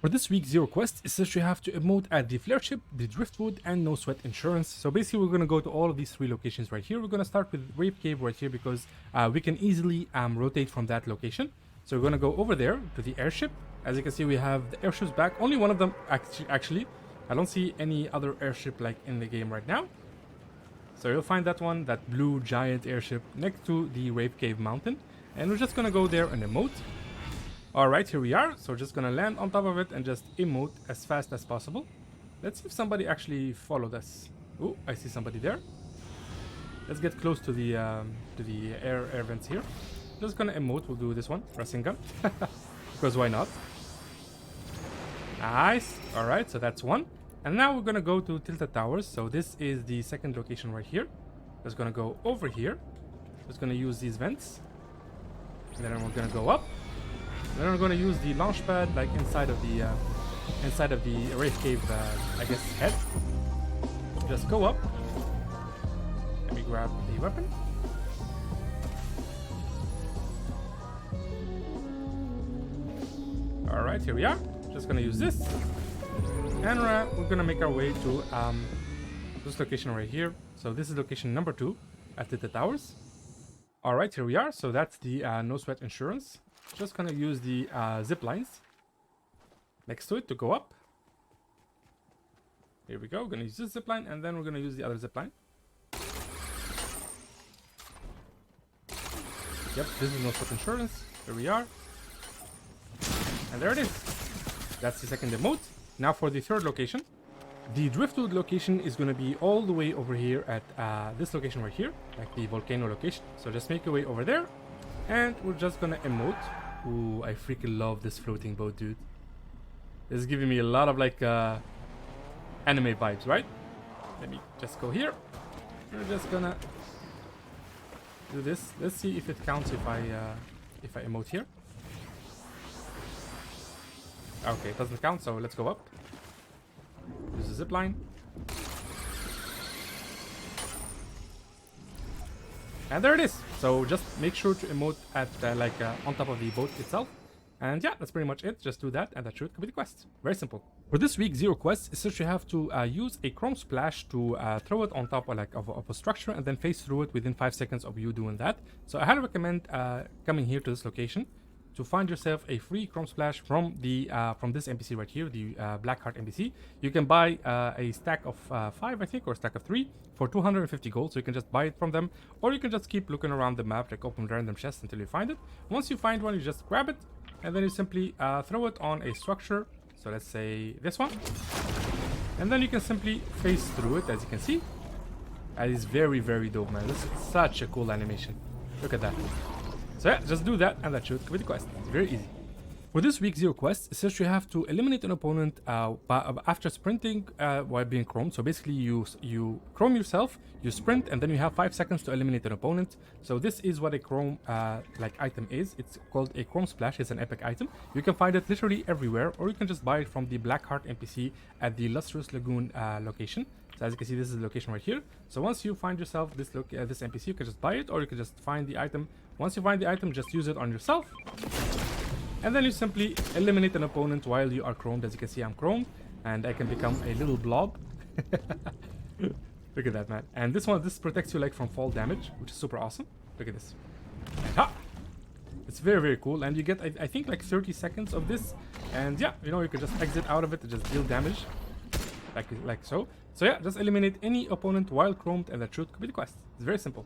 For this week's Zero Quest, it says you have to emote at the Flairship, the Driftwood, and No Sweat Insurance. So basically, we're going to go to all of these 3 locations right here. We're going to start with Wave Cave right here because we can easily rotate from that location. So we're going to go over there to the airship. As you can see, we have the airships back. Only one of them, actually. I don't see any other airship like in the game right now. So you'll find that one, that blue giant airship next to the Wave Cave mountain. And we're just going to go there and emote. Alright, here we are. So just gonna land on top of it and just emote as fast as possible. Let's see if somebody actually followed us. Oh, I see somebody there. Let's get close to the air vents here. Just gonna emote. We'll do this one, pressing gun, because why not? Nice. Alright, so that's one. And now we're gonna go to Tilted Towers. So this is the second location right here. Just gonna go over here. Just gonna use these vents. And then we're gonna go up. Then we're going to use the launch pad like inside of the Wraith Cave, I guess, head. Just go up. Let me grab the weapon. Alright, here we are. Just going to use this. And we're going to make our way to this location right here. So this is location number 2 at the towers. Alright, here we are. So that's the No Sweat Insurance. Just gonna use the zip lines next to it to go up. Here we go. We're gonna use this zip line and then we're gonna use the other zip line. Yep, this is No Sweat Insurance. Here we are. And there it is. That's the second emote. Now for the third location. The Driftwood location is gonna be all the way over here at this location right here, like the volcano location. So just make your way over there. And we're just gonna emote. Ooh, I freaking love this floating boat, dude. This is giving me a lot of like anime vibes, right? Let me just go here. We're just gonna do this. Let's see if it counts if I emote here. Okay, it doesn't count, so let's go up. Use the zip line. And there it is. So just make sure to emote at on top of the boat itself. And yeah, that's pretty much it. Just do that and that should complete the quest. Very simple. For this week's Zero Quest, is that you have to use a chrome splash to throw it on top of a structure and then phase through it within 5 seconds of you doing that. So I highly recommend coming here to this location to find yourself a free chrome splash from this NPC right here, the Blackheart NPC. You can buy a stack of 5, I think, or a stack of 3 for 250 gold. So you can just buy it from them, or you can just keep looking around the map, like open random chests until you find it. Once you find one, you just grab it, and then you simply throw it on a structure. So let's say this one, and then you can simply phase through it, as you can see. That is very, very dope, man. This is such a cool animation. Look at that. So yeah, just do that and that should complete the quest. It's very easy. For this week's Zero Quest, it says you have to eliminate an opponent after sprinting while being chromed. So basically you chrome yourself, you sprint, and then you have 5 seconds to eliminate an opponent. So this is what a chrome item is. It's called a chrome splash. It's an epic item. You can find it literally everywhere, or you can just buy it from the Blackheart NPC at the Lustrous Lagoon location. So as you can see, this is the location right here. So once you find yourself this NPC, you can just buy it, or you can just find the item. Once you find the item, just use it on yourself. And then you simply eliminate an opponent while you are chromed. As you can see, I'm chromed, and I can become a little blob. Look at that, man. And this protects you like from fall damage, which is super awesome. Look at this. Ha! It's very, very cool. And you get, I think, like 30 seconds of this. And yeah, you know, you can just exit out of it and just deal damage. Like so. So yeah, just eliminate any opponent while chromed, and that should complete the quest. It's very simple.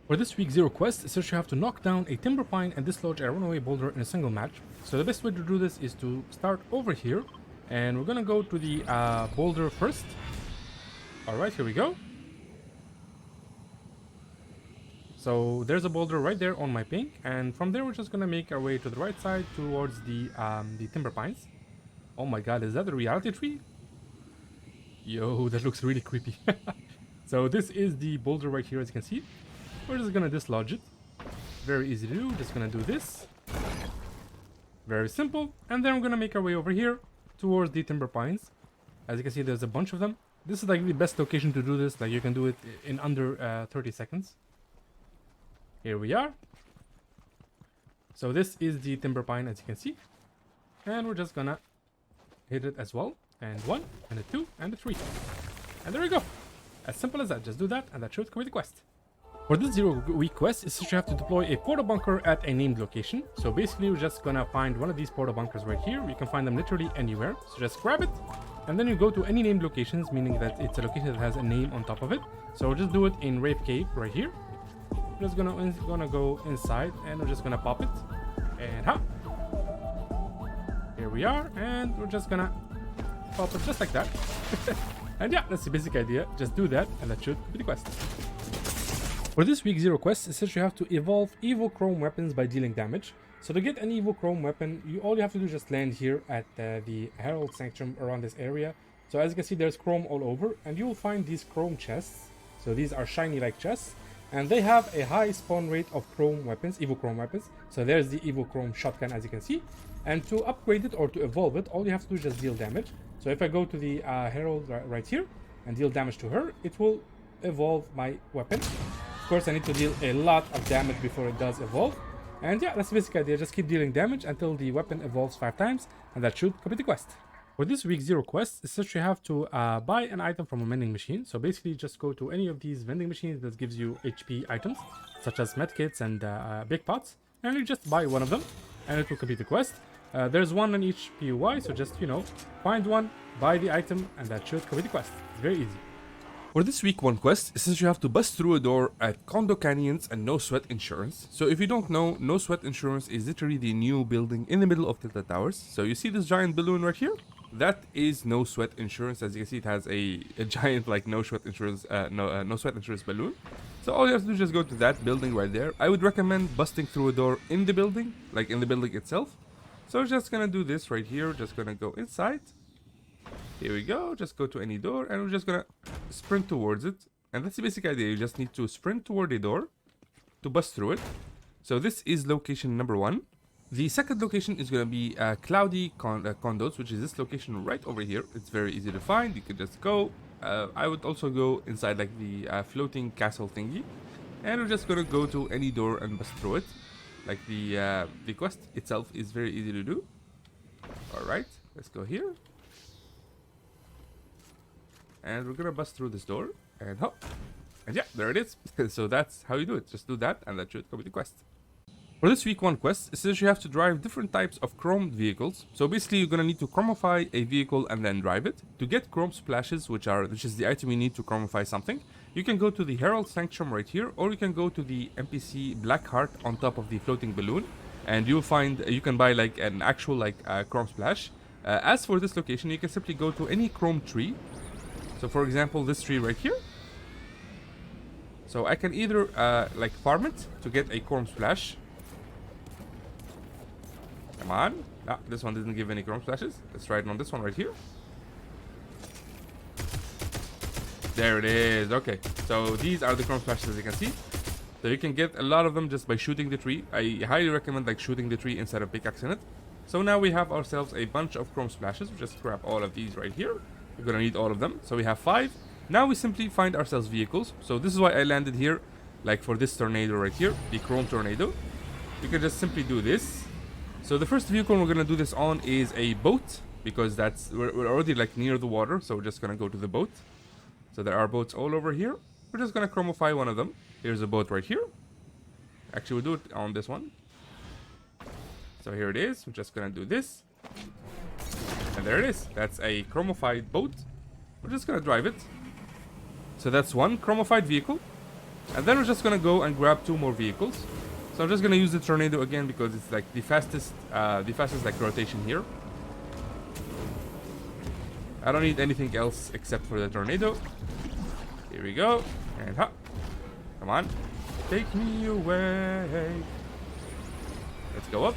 For this week's Zero Quest, it says you have to knock down a timber pine and dislodge a runaway boulder in a single match. So the best way to do this is to start over here, and we're gonna go to the boulder first. Alright, here we go. So there's a boulder right there on my ping, and from there we're just gonna make our way to the right side towards the timber pines. Oh my god, is that a reality tree? Yo, that looks really creepy. So this is the boulder right here, as you can see. We're just gonna dislodge it. Very easy to do. Just gonna do this. Very simple. And then we're gonna make our way over here towards the timber pines. As you can see, there's a bunch of them. This is like the best location to do this. Like you can do it in under 30 seconds. Here we are. So this is the timber pine, as you can see. And we're just gonna hit it as well. And 1, and a 2, and a 3. And there we go. As simple as that. Just do that, and that should complete the quest. For this 0-week quest, it's just you have to deploy a portal bunker at a named location. So basically, you're just gonna find one of these portal bunkers right here. You can find them literally anywhere. So just grab it, and then you go to any named locations, meaning that it's a location that has a name on top of it. So just do it in Rape Cave right here. We're just gonna go inside, and we're just gonna pop it. And here we are, and we're just gonna pop it just like that. And yeah, that's the basic idea. Just do that, and that should be the quest. For this week 0 quest, it says you have to evolve EvoChrome weapons by dealing damage. So to get an EvoChrome weapon, all you have to do is just land here at the Herald Sanctum around this area. So as you can see, there's chrome all over, and you will find these chrome chests. So these are shiny like chests, and they have a high spawn rate of chrome weapons, EvoChrome weapons. So there's the EvoChrome shotgun, as you can see. And to upgrade it or to evolve it, all you have to do is just deal damage. So if I go to the Herald right here and deal damage to her, it will evolve my weapon. Of course, I need to deal a lot of damage before it does evolve. And yeah, that's the basic idea. Just keep dealing damage until the weapon evolves 5 times, and that should complete the quest. For this week 0 quest, it says you have to buy an item from a vending machine. So basically, just go to any of these vending machines that gives you HP items, such as medkits and big pots, and you just buy one of them, and it will complete the quest. There's one on each POI, so just, find one, buy the item, and that should complete the quest. It's very easy. For this week 1 quest, it says you have to bust through a door at Condo Canyons and No Sweat Insurance. So if you don't know, No Sweat Insurance is literally the new building in the middle of Tilted Towers. So you see this giant balloon right here? That is No Sweat Insurance. As you can see, it has a giant like No Sweat Insurance balloon. So all you have to do is just go to that building right there. I would recommend busting through a door in the building, like in the building itself. So we're just gonna do this right here. Just gonna go inside. Here we go. Just go to any door, and we're just gonna sprint towards it. And that's the basic idea. You just need to sprint toward the door to bust through it. So this is location number 1. The second location is gonna be Cloudy Condos, which is this location right over here. It's very easy to find. You can just go. I would also go inside like the floating castle thingy, and we're just gonna go to any door and bust through it. Like the quest itself is very easy to do. All right, let's go here. And we're gonna bust through this door and hop. And yeah, there it is. So that's how you do it. Just do that, and that should complete the quest. For this week 1 quest, it says you have to drive different types of chromed vehicles. So basically, you're gonna need to chromify a vehicle and then drive it. To get chrome splashes, which is the item you need to chromify something, you can go to the Herald Sanctum right here, or you can go to the NPC Black Heart on top of the floating balloon, and you can buy like an actual chrome splash. As for this location, you can simply go to any chrome tree. So for example, this tree right here. So I can either farm it to get a chrome splash. Come on. Ah, this one didn't give any chrome splashes. Let's try it on this one right here. There it is. Okay, so these are the chrome splashes, as you can see. So you can get a lot of them just by shooting the tree. I highly recommend shooting the tree instead of pickaxing it. So now we have ourselves a bunch of chrome splashes. We'll just grab all of these right here. We're gonna need all of them. So we have 5. Now we simply find ourselves vehicles. So this is why I landed here, like for this tornado right here, the chrome tornado. You can just simply do this. So the first vehicle we're gonna do this on is a boat, because we're already near the water. So we're just gonna go to the boat. So there are boats all over here. We're just gonna chromify one of them. Here's a boat right here. Actually, we'll do it on this one. So here it is. We're just gonna do this. And there it is. That's a chromified boat. We're just gonna drive it. So that's one chromified vehicle. And then we're just gonna go and grab 2 more vehicles. So I'm just gonna use the tornado again because it's the fastest rotation here. I don't need anything else except for the tornado. Here we go. And hop. Come on. Take me away. Let's go up.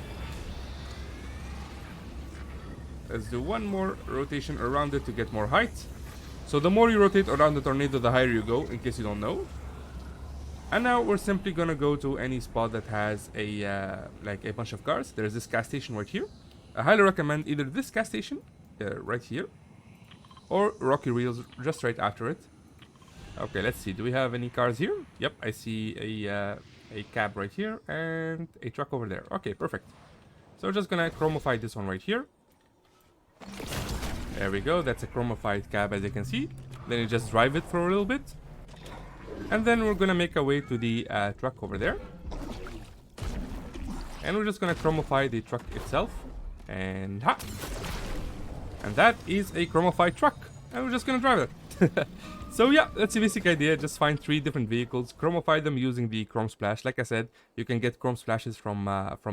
Let's do one more rotation around it to get more height. So the more you rotate around the tornado, the higher you go, in case you don't know. And now we're simply gonna go to any spot that has a bunch of cars. There's this gas station right here. I highly recommend either this gas station right here, or Rocky Reels just right after it. Okay, let's see. Do we have any cars here? Yep, I see a cab right here and a truck over there. Okay, perfect. So we're just gonna chromify this one right here. There we go. That's a chromified cab, as you can see. Then you just drive it for a little bit. And then we're gonna make our way to the truck over there. And we're just gonna chromify the truck itself. And ha! And that is a chromified truck. And we're just gonna drive it. So yeah, that's the basic idea. Just find 3 different vehicles, chromify them using the chrome splash. Like I said, you can get chrome splashes from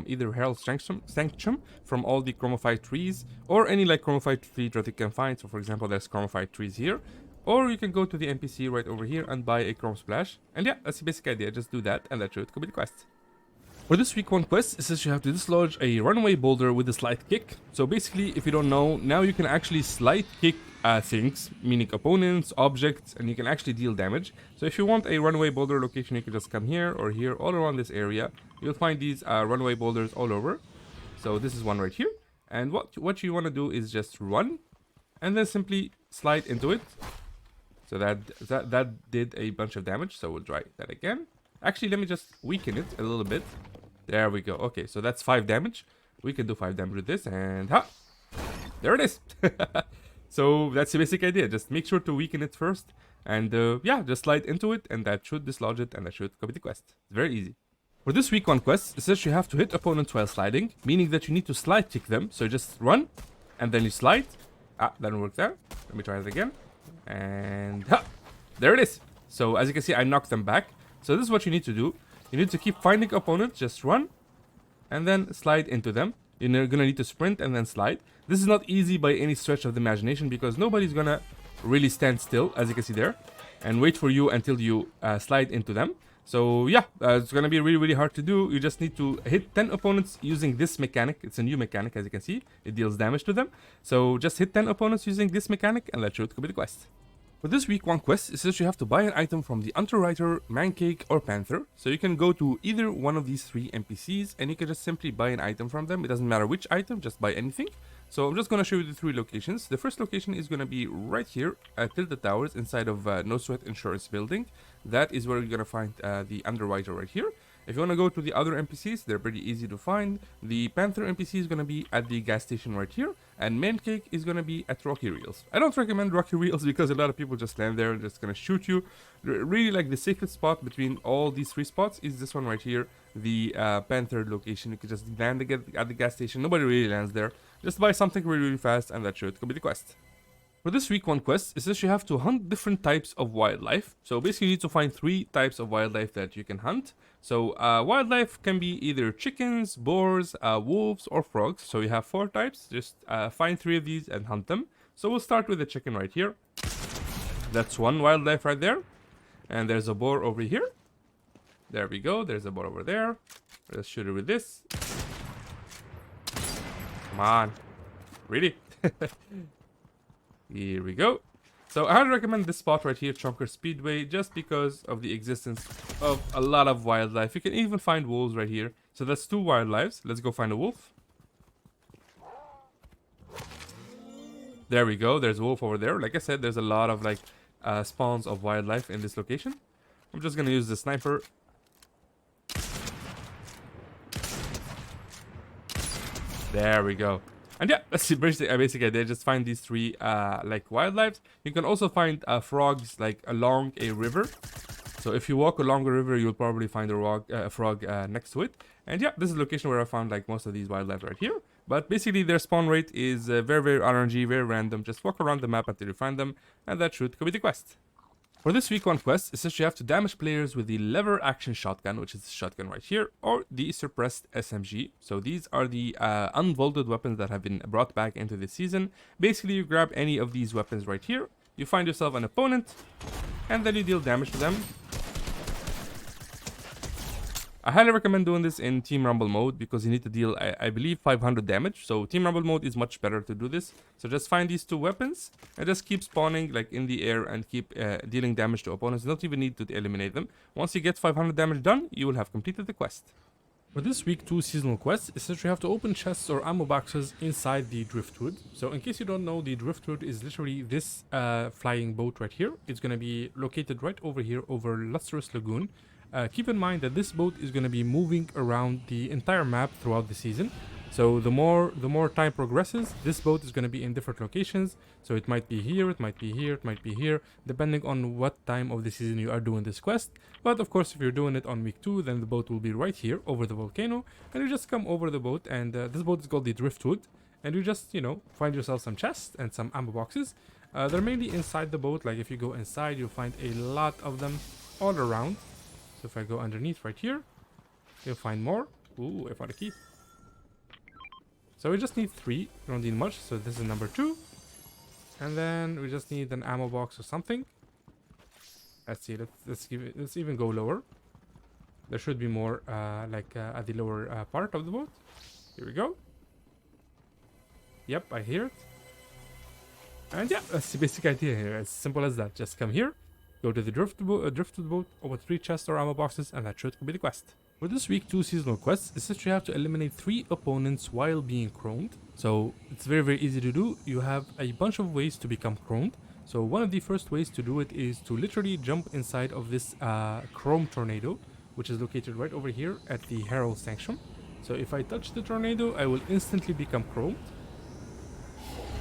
either Herald Sanctum, from all the chromified trees, or any like chromified tree that you can find. So for example, there's chromified trees here. Or you can go to the NPC right over here and buy a chrome splash. And yeah, that's the basic idea. Just do that and that should complete the quest. For this week 1 quest, it says you have to dislodge a runaway boulder with a slide kick. So basically, if you don't know, now you can actually slide kick things, meaning opponents, objects, and you can actually deal damage. So if you want a runaway boulder location, you can just come here or here, all around this area. You'll find these runaway boulders all over. So this is one right here. And what you want to do is just run and then simply slide into it. So that did a bunch of damage. So we'll try that again. Actually, let me just weaken it a little bit. There we go. Okay, so that's 5 damage. We can do 5 damage with this, and ha! There it is! So that's the basic idea. Just make sure to weaken it first, and yeah, just slide into it, and that should dislodge it, and that should complete the quest. It's very easy. For this week 1 quest, it says you have to hit opponents while sliding, meaning that you need to slide kick them. So just run, and then you slide. Ah, that didn't work there. Let me try it again. And ha! There it is! So as you can see, I knocked them back. So this is what you need to do. You need to keep finding opponents, just run, and then slide into them. You're gonna need to sprint and then slide. This is not easy by any stretch of the imagination because nobody's gonna really stand still, as you can see there, and wait for you until you slide into them. So yeah, it's gonna be really, really hard to do. You just need to hit 10 opponents using this mechanic. It's a new mechanic, as you can see. It deals damage to them. So just hit 10 opponents using this mechanic, and that should complete the quest. For this week 1 quest, it says you have to buy an item from the Underwriter, Mancake, or Panther. So you can go to either one of these 3 NPCs and you can just simply buy an item from them. It doesn't matter which item, just buy anything. So I'm just going to show you the 3 locations. The first location is going to be right here at Tilted Towers inside of No Sweat Insurance Building. That is where you're going to find the Underwriter right here. If you want to go to the other NPCs, they're pretty easy to find. The Panther NPC is going to be at the gas station right here. And Mancake is going to be at Rocky Reels. I don't recommend Rocky Reels because a lot of people just land there and just going to shoot you. Really, like, the safest spot between all these 3 spots is this one right here. The Panther location. You can just land at the gas station. Nobody really lands there. Just buy something really, really fast and that should complete the quest. For this week 1 quest, it says you have to hunt different types of wildlife. So basically you need to find 3 types of wildlife that you can hunt. So wildlife can be either chickens, boars, wolves, or frogs. So you have 4 types. Just find 3 of these and hunt them. So we'll start with the chicken right here. That's one wildlife right there. And there's a boar over here. There we go. There's a boar over there. Let's shoot it with this. Come on. Really? Here we go. So I highly recommend this spot right here, Chonker Speedway, just because of the existence of a lot of wildlife. You can even find wolves right here. So that's 2 wildlives. Let's go find a wolf. There we go. There's a wolf over there. Like I said, there's a lot of like spawns of wildlife in this location. I'm just gonna use the sniper. There we go. And yeah, that's the basic idea. Just find these 3 like wildlife. You can also find frogs like along a river. So if you walk along a river, you'll probably find a frog next to it. And yeah, this is the location where I found like most of these wildlife right here. But basically their spawn rate is very, very RNG, very random. Just walk around the map until you find them, and that should complete the quest. For this week 1 quest, it says you have to damage players with the lever action shotgun, which is the shotgun right here, or the suppressed SMG. So these are the unvaulted weapons that have been brought back into this season. Basically, you grab any of these weapons right here, you find yourself an opponent, and then you deal damage to them. I highly recommend doing this in Team Rumble mode because you need to deal, I believe, 500 damage. So Team Rumble mode is much better to do this. So just find these 2 weapons and just keep spawning like in the air and keep dealing damage to opponents. You don't even need to eliminate them. Once you get 500 damage done, you will have completed the quest. For this week 2 seasonal quest, it says you have to open chests or ammo boxes inside the Driftwood. So in case you don't know, the Driftwood is literally this flying boat right here. It's going to be located right over here over Lustrous Lagoon. Keep in mind that this boat is going to be moving around the entire map throughout the season. So the more time progresses, this boat is going to be in different locations. So it might be here, it might be here, it might be here, depending on what time of the season you are doing this quest. But of course, if you're doing it on week 2, then the boat will be right here over the volcano, and you just come over the boat, and this boat is called the Driftwood, and you just, you know, find yourself some chests and some ammo boxes. They're mainly inside the boat. Like if you go inside, you'll find a lot of them all around. So if I go underneath right here, you'll find more. Ooh, I found a key. So we just need 3, we don't need much, so this is number 2. And then we just need an ammo box or something. Let's see, let's even go lower. There should be more at the lower part of the boat. Here we go. Yep, I hear it. And yeah, that's the basic idea here, as simple as that. Just come here, go to the driftwood boat, open 3 chests or ammo boxes, and that should complete the quest. For this week 2 seasonal quests, it says you have to eliminate 3 opponents while being chromed. So it's very easy to do. You have a bunch of ways to become chromed. So one of the first ways to do it is to literally jump inside of this chrome tornado, which is located right over here at the Herald Sanction. So if I touch the tornado, I will instantly become chromed.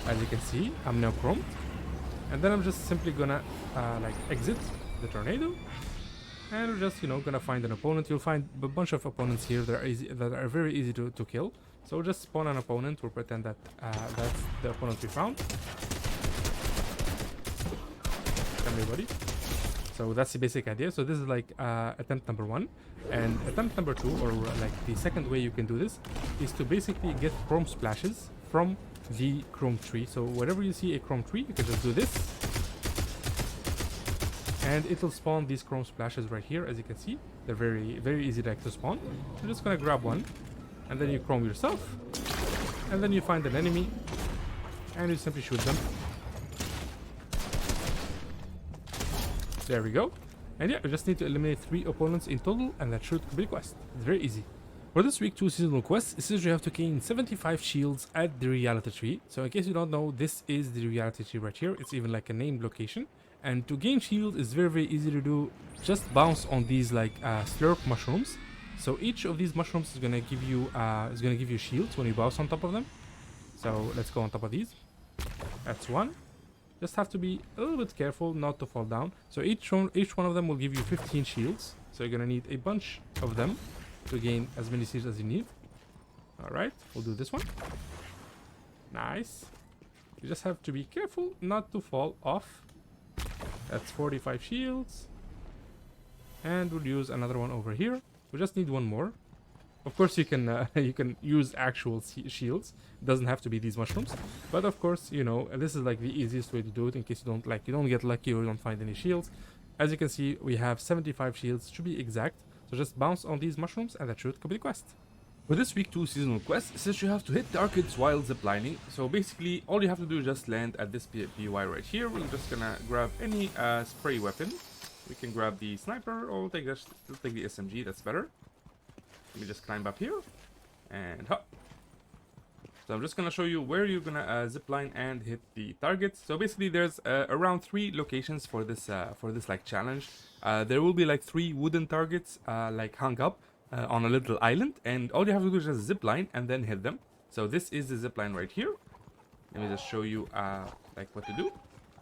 As you can see, I'm now chromed. And then I'm just simply gonna exit the tornado. And we're just, you know, gonna find an opponent. You'll find a bunch of opponents here that are very easy to kill. So we'll just spawn an opponent. We'll pretend that that's the opponent we found. Everybody. So that's the basic idea. So this is like attempt number 1. And attempt number 2, or like the second way you can do this, is to basically get chrome splashes from the chrome tree. So whenever you see a chrome tree, you can just do this. And it'll spawn these chrome splashes right here. As you can see, they're very easy to spawn. You're just gonna grab one, and then you chrome yourself, and then you find an enemy, and you simply shoot them. There we go. And yeah, you just need to eliminate 3 opponents in total, and that should complete the quest. It's very easy. For this week 2 seasonal quest, it says you have to gain 75 shields at the reality tree. So in case you don't know, this is the reality tree right here. It's even like a named location. And to gain shield is very easy to do. Just bounce on these like slurp mushrooms. So each of these mushrooms is gonna give you shields when you bounce on top of them. So let's go on top of these. That's one. Just have to be a little bit careful not to fall down. So each one of them will give you 15 shields. So you're gonna need a bunch of them to gain as many shields as you need. All right, we'll do this one. Nice. You just have to be careful not to fall off. That's 45 shields. And we'll use another one over here. We just need one more. Of course, you can you can use actual shields. It doesn't have to be these mushrooms. But of course, you know, this is like the easiest way to do it in case you don't get lucky or you don't find any shields. As you can see, we have 75 shields to be exact. So just bounce on these mushrooms and that should complete the quest. For this week 2 seasonal quest, it says you have to hit targets while ziplining. So basically, all you have to do is just land at this PY right here. We're just gonna grab any spray weapon. We can grab the sniper, or we'll take the SMG. That's better. Let me just climb up here, and hop. So I'm just gonna show you where you're gonna zipline and hit the targets. So basically, there's around 3 locations for this like challenge. There will be like 3 wooden targets like hung up on a little island, and all you have to do is just zipline and then hit them. So this is the zipline right here. Let me just show you like what to do.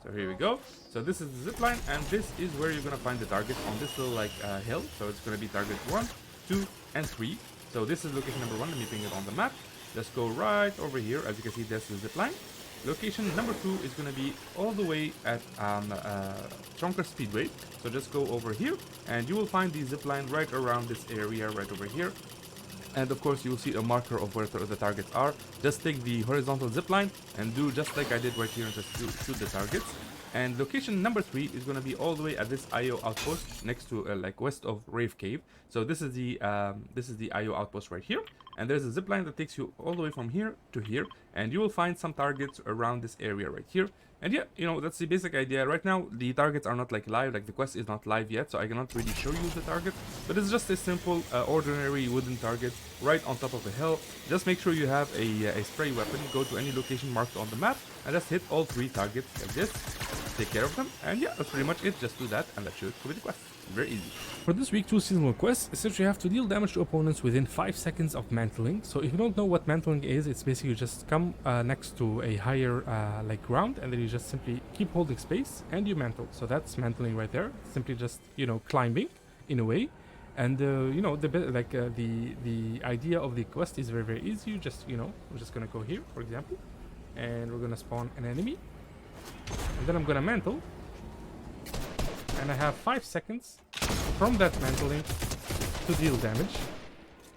So here we go. So this is the zipline, and this is where you're gonna find the target on this little like hill. So it's gonna be target 1, 2, and 3. So this is location number 1. Let me ping it on the map. Just go right over here. As you can see, that's the zipline. Location number 2 is going to be all the way at Chonker Speedway. So just go over here and you will find the zipline right around this area right over here. And of course you will see a marker of where the targets are. Just take the horizontal zipline and do just like I did right here and just shoot the targets. And location number 3 is going to be all the way at this IO outpost next to like west of Rave Cave. So this is the IO outpost right here. And there's a zipline that takes you all the way from here to here. And you will find some targets around this area right here. And yeah, you know, that's the basic idea. Right now, the targets are not like live, like the quest is not live yet, so I cannot really show you the target. But it's just a simple, ordinary wooden target right on top of a hill. Just make sure you have a spray weapon. Go to any location marked on the map and just hit all 3 targets like this. take care of them. And yeah, that's pretty much it. Just do that and that should complete the quest. Very easy. For this week 2 seasonal quest, essentially you have to deal damage to opponents within 5 seconds of mantling. So if you don't know what mantling is, it's basically you just come next to a higher like ground, and then you just simply keep holding space and you mantle. So that's mantling right there. Simply just, you know, climbing in a way. And you know, the idea of the quest is very, very easy. You just, you know, we're just gonna go here, for example, and we're gonna spawn an enemy, and then I'm gonna mantle, and I have 5 seconds from that mantling to deal damage.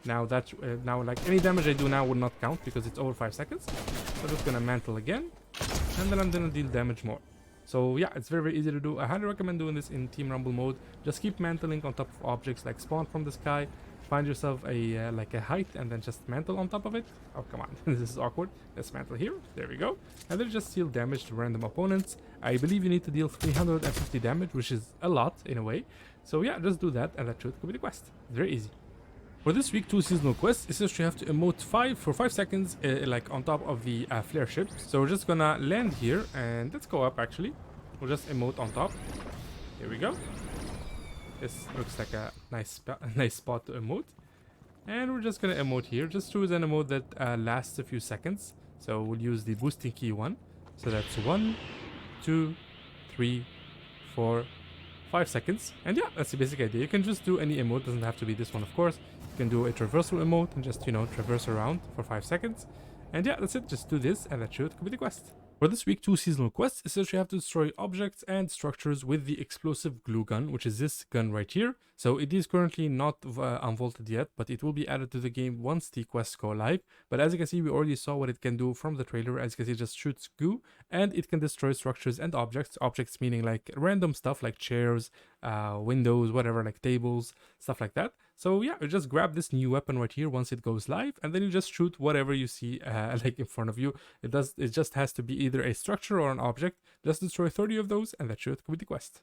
Now that now like any damage I do now will not count because it's over 5 seconds. So I'm just gonna mantle again, and then I'm gonna deal damage more. So yeah, it's very, very easy to do. I highly recommend doing this in Team Rumble mode. Just keep mantling on top of objects, like spawn from the sky, find yourself a like a height, and then just mantle on top of it. Oh come on, this is awkward. Let's mantle here. There we go. And then just deal damage to random opponents. I believe you need to deal 350 damage, which is a lot in a way. So yeah, just do that, and that should complete the quest. Very easy. For this week 2 seasonal quest, it's just you have to emote 5 seconds like on top of the Flairship. So we're just gonna land here, and let's go up actually. We'll just emote on top. Here we go. This looks like a nice spot to emote. And we're just gonna emote here. Just choose an emote that lasts a few seconds. So we'll use the boosting key one. So that's 1, 2, 3, 4, 5 seconds. And yeah, that's the basic idea. You can just do any emote, doesn't have to be this one, of course. You can do a traversal emote and just, you know, traverse around for 5 seconds. And yeah, that's it. Just do this, and that should complete the quest. For this week 2 seasonal quests, essentially you have to destroy objects and structures with the Explosive Goo Gun, which is this gun right here. So it is currently not unvaulted yet, but it will be added to the game once the quests go live. But as you can see, we already saw what it can do from the trailer. As you can see, it just shoots goo, and it can destroy structures and objects. Objects meaning like random stuff like chairs, windows, whatever, like tables, stuff like that. So yeah, you just grab this new weapon right here once it goes live, and then you just shoot whatever you see like in front of you. It just has to be either a structure or an object. Just destroy 30 of those, and that should complete the quest.